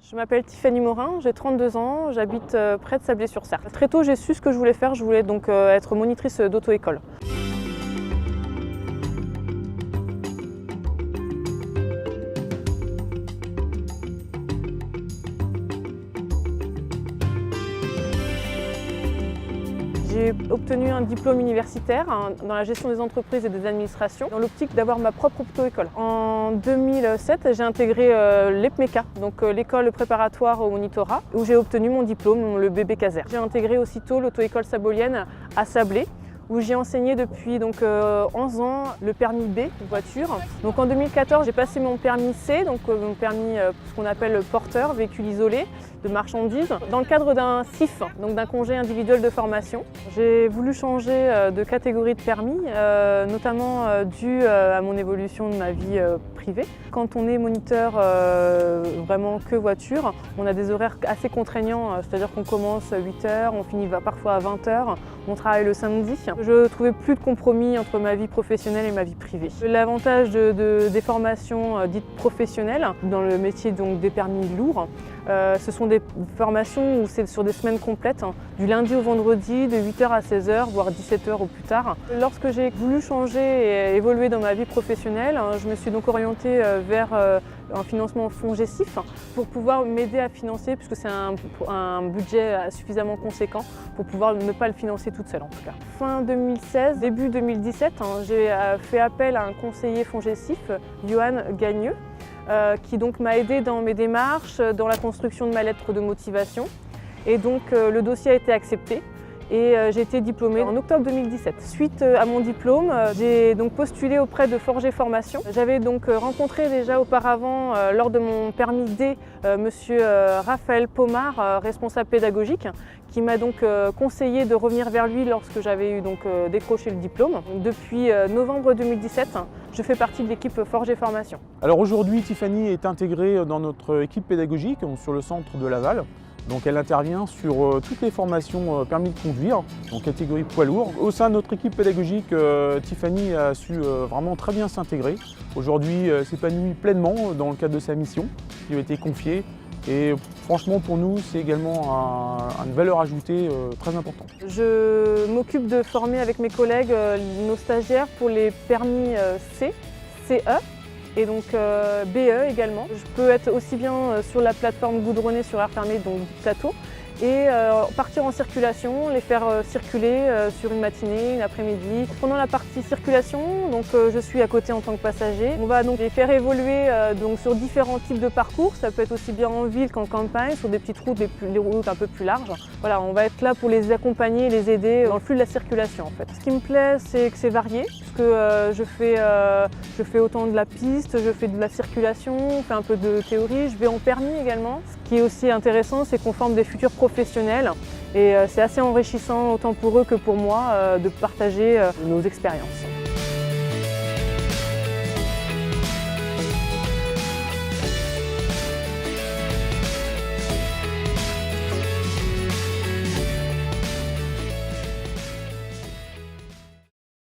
Je m'appelle Tiffany Morin, j'ai 32 ans, j'habite près de Sablé-sur-Sarthe. Très tôt, j'ai su ce que je voulais faire, je voulais donc être monitrice d'auto-école. J'ai obtenu un diplôme universitaire dans la gestion des entreprises et des administrations, dans l'optique d'avoir ma propre auto-école. En 2007, j'ai intégré l'EPMECA, donc l'école préparatoire au monitorat, où j'ai obtenu mon diplôme, le bébé Caser. J'ai intégré aussitôt l'auto-école sabolienne à Sablé, où j'ai enseigné depuis 11 ans le permis B de voiture. Donc en 2014, j'ai passé mon permis C, donc mon permis ce qu'on appelle porteur, véhicule isolé de marchandises, dans le cadre d'un CIF, donc d'un congé individuel de formation. J'ai voulu changer de catégorie de permis, notamment dû à mon évolution de ma vie privée. Quand on est moniteur vraiment que voiture, on a des horaires assez contraignants, c'est-à-dire qu'on commence à 8 h, on finit parfois à 20 h, on travaille le samedi. Je ne trouvais plus de compromis entre ma vie professionnelle et ma vie privée. L'avantage des formations dites professionnelles, dans le métier donc, des permis lourds, ce sont des formations où c'est sur des semaines complètes, du lundi au vendredi, de 8 h à 16 h, voire 17 h au plus tard. Lorsque j'ai voulu changer et évoluer dans ma vie professionnelle, je me suis donc orientée vers un financement FONGECIF pour pouvoir m'aider à financer, puisque c'est un budget suffisamment conséquent pour pouvoir ne pas le financer toute seule en tout cas. Fin 2016, début 2017, j'ai fait appel à un conseiller FONGECIF, Johan Gagneux, qui donc m'a aidé dans mes démarches, dans la construction de ma lettre de motivation. Et donc le dossier a été accepté et j'ai été diplômée en octobre 2017. Suite à mon diplôme, j'ai donc postulé auprès de Forger Formation. J'avais donc rencontré déjà auparavant, lors de mon permis D, monsieur Raphaël Pomard, responsable pédagogique, qui m'a donc conseillé de revenir vers lui lorsque j'avais eu donc décroché le diplôme. Depuis novembre 2017, je fais partie de l'équipe Forger Formation. Alors aujourd'hui, Tiffany est intégrée dans notre équipe pédagogique sur le centre de Laval. Donc elle intervient sur toutes les formations permis de conduire, en catégorie poids lourd. Au sein de notre équipe pédagogique, Tiffany a su vraiment très bien s'intégrer. Aujourd'hui, s'épanouit pleinement dans le cadre de sa mission qui lui a été confiée. Et franchement, pour nous, c'est également une valeur ajoutée très importante. Je m'occupe de former avec mes collègues nos stagiaires pour les permis C, CE. Et donc BE également. Je peux être aussi bien sur la plateforme goudronnée sur air fermé, donc Tato, et partir en circulation, les faire circuler sur une matinée, une après-midi. Pendant la partie circulation, donc, je suis à côté en tant que passager. On va donc les faire évoluer donc, sur différents types de parcours. Ça peut être aussi bien en ville qu'en campagne, sur des petites routes, les routes un peu plus larges. Voilà, on va être là pour les accompagner, les aider dans le flux de la circulation en fait. Ce qui me plaît, c'est que c'est varié, puisque je fais autant de la piste, je fais de la circulation, je fais un peu de théorie, je vais en permis également. Ce qui est aussi intéressant, c'est qu'on forme des futurs professionnels et c'est assez enrichissant autant pour eux que pour moi de partager nos expériences.